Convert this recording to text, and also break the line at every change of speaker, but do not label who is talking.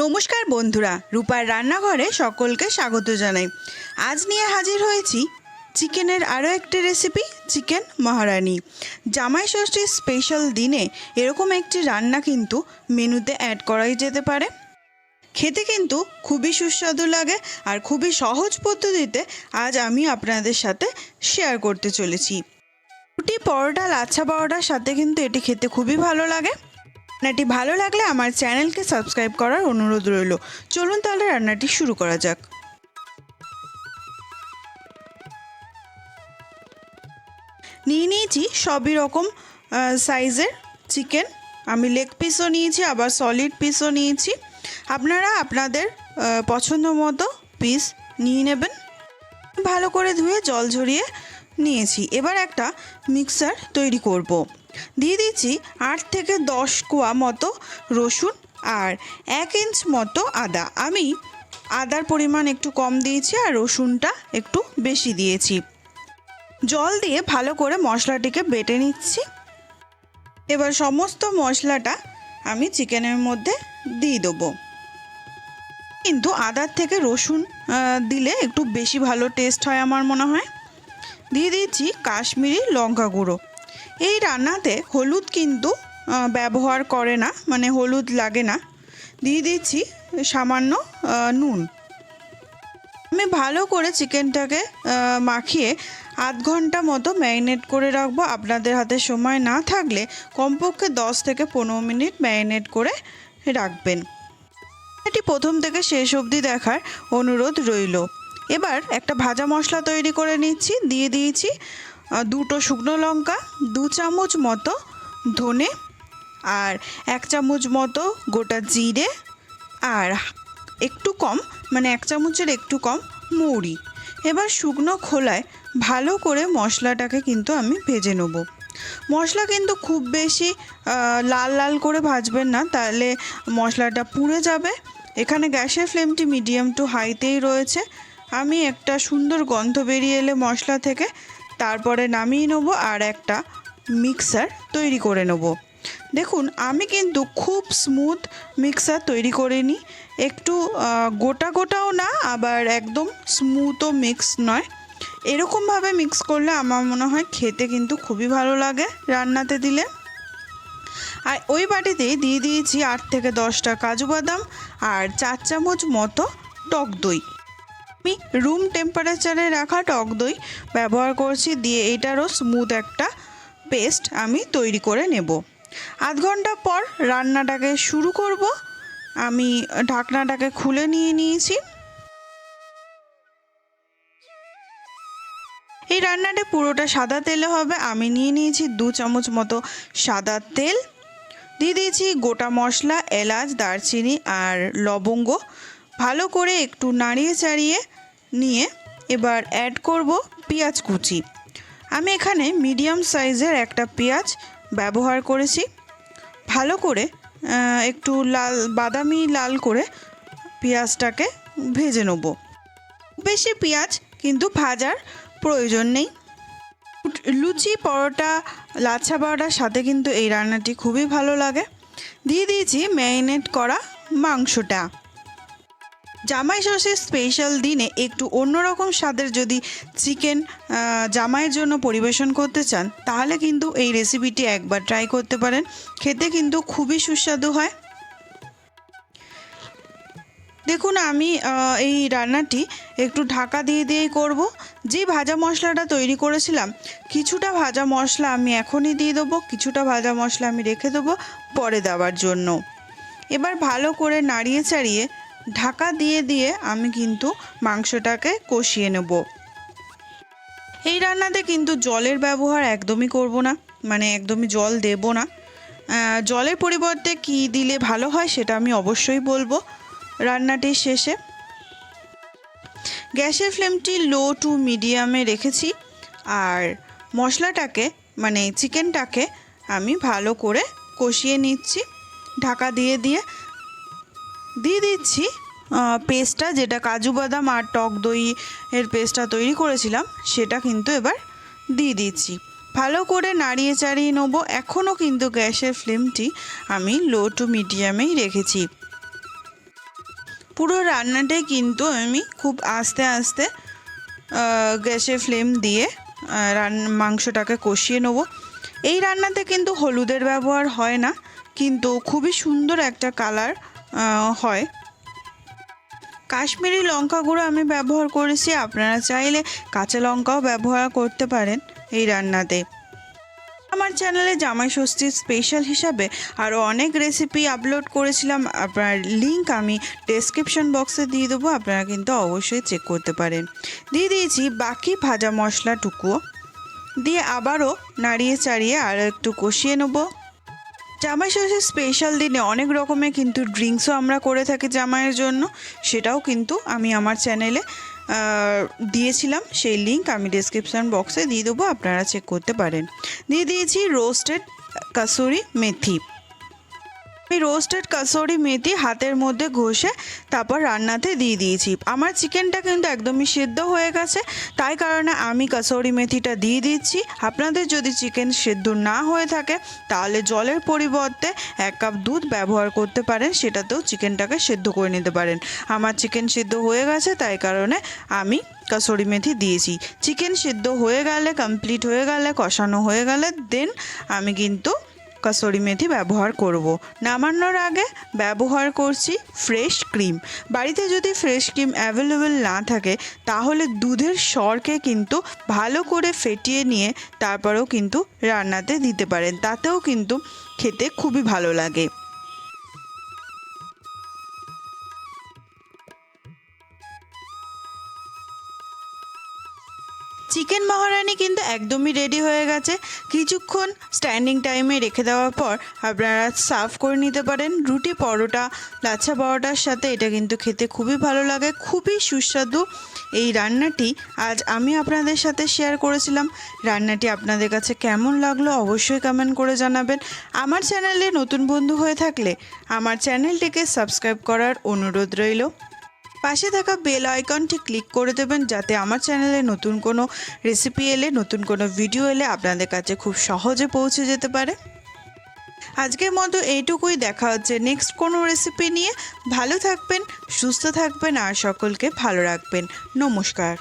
নমস্কার বন্ধুরা, রূপার রান্নাঘরে সকলকে স্বাগত জানাই। আজ নিয়ে হাজির হয়েছি চিকেনের আরও একটি রেসিপি, চিকেন মহারানি। জামাই ষষ্ঠীর স্পেশাল দিনে এরকম একটি রান্না কিন্তু মেনুতে অ্যাড করাই যেতে পারে। খেতে কিন্তু খুবই সুস্বাদু লাগে আর খুবই সহজ পদ্ধতিতে আজ আমি আপনাদের সাথে শেয়ার করতে চলেছি। রুটি, পরোটা, লাচ্ছা পরোটার সাথে কিন্তু এটি খেতে খুবই ভালো লাগে। রান্নাটি ভালো লাগলে আমার চ্যানেলকে সাবস্ক্রাইব করার অনুরোধ রইল। চলুন তাহলে রান্নাটি শুরু করা যাক। নিয়ে নিয়েছি সবই রকম সাইজের চিকেন। আমি লেগ পিসও নিয়েছি, আবার সলিড পিসও নিয়েছি। আপনারা আপনাদের পছন্দ মতো পিস নিয়ে নেবেন। ভালো করে ধুয়ে জল ঝরিয়ে নিয়েছি। এবার একটা মিক্সার তৈরি করব। দিয়ে দিচ্ছি 8 থেকে 10 কোয়া মতো রসুন আর 1 ইঞ্চ মতো আদা। আমি আদার পরিমাণ একটু কম দিয়েছি আর রসুনটা একটু বেশি দিয়েছি। জল দিয়ে ভালো করে মশলাটিকে বেটে নিচ্ছি। এবার সমস্ত মশলাটা আমি চিকেনের মধ্যে দিয়ে দেবো। কিন্তু আদার থেকে রসুন দিলে একটু বেশি ভালো টেস্ট হয় আমার মনে হয়। দিয়ে দিচ্ছি কাশ্মীরি লঙ্কা গুঁড়ো। এই রান্নাতে হলুদ কিন্তু ব্যবহার করে না, মানে হলুদ লাগে না। দিয়ে দিচ্ছি সামান্য নুন। আমি ভালো করে চিকেনটাকে মাখিয়ে আধ ঘন্টা মতো ম্যারিনেট করে রাখবো। আপনাদের হাতে সময় না থাকলে কমপক্ষে 10 থেকে 15 মিনিট ম্যারিনেট করে রাখবেন। এটি প্রথম থেকে শেষ অবধি দেখার অনুরোধ রইল। এবার একটা ভাজা মশলা তৈরি করে নিচ্ছি। দিয়ে দিয়েছি 2টো শুকনো লঙ্কা, 2 চামচ মতো ধনে আর 1 চামচ মতো গোটা জিরে আর একটু কম, মানে 1 চামচের একটু কম মৌরি। এবার শুকনো খোলায় ভালো করে মশলাটাকে কিন্তু আমি ভেজে নেব। মশলা কিন্তু খুব বেশি লাল লাল করে ভাজবেন না, তাহলে মশলাটা পুড়ে যাবে। এখানে গ্যাসের ফ্লেমটি মিডিয়াম টু হাইতেই রয়েছে। আমি একটা সুন্দর গন্ধ বেরিয়ে এলে মশলা থেকে তারপরে নামিয়ে নেব আর একটা মিক্সার তৈরি করে নেব। দেখুন, আমি কিন্তু খুব স্মুথ মিক্সার তৈরি করিনি। একটু গোটা গোটাও না, আবার একদম স্মুথও মিক্স নয়। এরকমভাবে মিক্স করলে আমার মনে হয় খেতে কিন্তু খুবই ভালো লাগে রান্নাতে দিলে। আর ওই বাটিতেই দিয়ে দিয়েছি 8 থেকে 10টা কাজু বাদাম আর 4 চামচ মতো টক দই। আমি রুম টেম্পারেচারে রাখা টক দই ব্যবহার করছি। দিয়ে এটারও স্মুথ একটা পেস্ট আমি তৈরি করে নেব। আধ ঘন্টা পর রান্নাটাকে শুরু করব। আমি ঢাকনাটাকে খুলে নিয়েছি। এই রান্নাটা পুরোটা সাদা তেলে হবে। আমি নিয়ে নিয়েছি 2 চামচ মতো সাদা তেল। দিয়ে দিয়েছি গোটা মশলা, এলাচ, দারচিনি আর লবঙ্গ। ভালো করে একটু নাড়িয়ে চাড়িয়ে নিয়ে এবার অ্যাড করব পেঁয়াজ কুচি। আমি এখানে মিডিয়াম সাইজের একটা পেঁয়াজ ব্যবহার করেছি। ভালো করে একটু বাদামি লাল করে পেঁয়াজটাকে ভেজে নেব। বেশি পেঁয়াজ কিন্তু ভাজার প্রয়োজন নেই। লুচি, পরোটা, লাচ্ছা পরোটার সাথে কিন্তু এই রান্নাটি খুবই ভালো লাগে। দিয়ে দিয়েছি ম্যারিনেট করা মাংসটা। জামাই ষষ্ঠীর স্পেশাল দিনে একটু অন্যরকম স্বাদের যদি চিকেন জামাইয়ের জন্য পরিবেশন করতে চান, তাহলে কিন্তু এই রেসিপিটি একবার ট্রাই করতে পারেন। খেতে কিন্তু খুবই সুস্বাদু হয়। দেখুন, আমি এই রান্নাটি একটু ঢাকা দিয়েই করব। যে ভাজা মশলাটা তৈরি করেছিলাম, কিছুটা ভাজা মশলা আমি এখনই দিয়ে দেবো, কিছুটা ভাজা মশলা আমি রেখে দেবো পরে দেওয়ার জন্য। এবার ভালো করে নাড়িয়ে চাড়িয়ে ঢাকা দিয়ে আমি কিন্তু মাংসটাকে কষিয়ে নেব। এই রান্নাতে কিন্তু জলের ব্যবহার একদমই করব না, মানে একদমই জল দেব না। জলের পরিবর্তে কি দিলে ভালো হয় সেটা আমি অবশ্যই বলবো রান্নাটির শেষে। গ্যাসের ফ্লেমটি লো টু মিডিয়ামে রেখেছি আর মশলাটাকে, মানে চিকেনটাকে আমি ভালো করে কষিয়ে নিচ্ছি। ঢাকা দিয়ে দিচ্ছি পেস্টটা, যেটা কাজু বাদাম আর টক দই এর পেস্টটা তৈরি করেছিলাম, সেটা কিন্তু এবার দিয়ে দিচ্ছি। ভালো করে নাড়িয়ে চাড়িয়ে নেব। এখনও কিন্তু গ্যাসের ফ্লেমটি আমি লো টু মিডিয়ামেই রেখেছি। পুরো রান্নাটাই কিন্তু আমি খুব আস্তে আস্তে গ্যাসে ফ্লেম দিয়ে মাংসটাকে কষিয়ে নেব। এই রান্নাতে কিন্তু হলুদের ব্যবহার হয় না, কিন্তু খুবই সুন্দর একটা কালার হয়। কাশ্মীরি লঙ্কা গুঁড়ো আমি ব্যবহার করেছি, আপনারা চাইলে কাঁচা লঙ্কাও ব্যবহার করতে পারেন এই রান্নাতে। আমার চ্যানেলে জামাই ষষ্ঠীর স্পেশাল হিসাবে আরও অনেক রেসিপি আপলোড করেছিলাম, আপনার লিঙ্ক আমি ডেসক্রিপশন বক্সে দিয়ে দেবো, আপনারা কিন্তু অবশ্যই চেক করতে পারেন। দিয়ে দিয়েছি বাকি ভাজা মশলাটুকুও, দিয়ে আবারও নাড়িয়ে চাড়িয়ে আরও একটু কষিয়ে নেবো। জামাই ষষ্ঠীর স্পেশাল দিনে অনেক রকমের কিন্তু ড্রিঙ্কসও আমরা করে থাকি জামাইয়ের জন্য, সেটাও কিন্তু আমি আমার চ্যানেলে দিয়েছিলাম, সেই লিঙ্ক আমি ডেসক্রিপশন বক্সে দিয়ে দেবো, আপনারা চেক করতে পারেন। দিয়ে দিয়েছি রোস্টেড কাসুরি মেথি। আমি রোস্টেড কাসুরি মেথি হাতের মধ্যে ঘষে তারপর রান্নাতে দিয়ে দিয়েছি। আমার চিকেনটা কিন্তু একদমই সেদ্ধ হয়ে গেছে, তাই কারণে আমি কাসুরি মেথিটা দিয়ে দিচ্ছি। আপনাদের যদি চিকেন সেদ্ধ না হয়ে থাকে তাহলে জলের পরিবর্তে 1 কাপ দুধ ব্যবহার করতে পারেন, সেটাতেও চিকেনটাকে সেদ্ধ করে নিতে পারেন। আমার চিকেন সেদ্ধ হয়ে গেছে, তাই কারণে আমি কাসুরি মেথি দিয়েছি। চিকেন সেদ্ধ হয়ে গেলে, কমপ্লিট হয়ে গেলে, কষানো হয়ে গেলে দেন আমি কিন্তু কাসুরি মেথি ব্যবহার করব। নামানোর আগে ব্যবহার করছি ফ্রেশ ক্রিম। বাড়িতে যদি ফ্রেশ ক্রিম অ্যাভেলেবেল না থাকে তাহলে দুধের সরকে কিন্তু ভালো করে ফেটিয়ে নিয়ে তারপরেও কিন্তু রান্নাতে দিতে পারেন, তাতেও কিন্তু খেতে খুবই ভালো লাগে। চিকেন মহারানি কিন্তু একদমই রেডি হয়ে গেছে। কিছুক্ষণ স্ট্যান্ডিং টাইমে রেখে দেওয়ার পর আপনারা সার্ভ করে নিতে পারেন রুটি, পরোটা, লাচ্ছা পরোটার সাথে। এটা কিন্তু খেতে খুবই ভালো লাগে, খুবই সুস্বাদু এই রান্নাটি আজ আমি আপনাদের সাথে শেয়ার করেছিলাম। রান্নাটি আপনাদের কাছে কেমন লাগলো অবশ্যই কমেন্ট করে জানাবেন। আমার চ্যানেলে নতুন বন্ধু হয়ে থাকলে আমার চ্যানেলটিকে সাবস্ক্রাইব করার অনুরোধ রইল। পাশে থাকা বেল আইকনটি ক্লিক করে দেবেন, যাতে আমার চ্যানেলে নতুন কোনো রেসিপি এলে, নতুন কোনো ভিডিও এলে আপনাদের কাছে খুব সহজে পৌঁছে যেতে পারে। আজকের মতো এইটুকুই, দেখা হচ্ছে নেক্সট কোনো রেসিপি নিয়ে। ভালো থাকবেন, সুস্থ থাকবেন আর সকলকে ভালো রাখবেন। নমস্কার।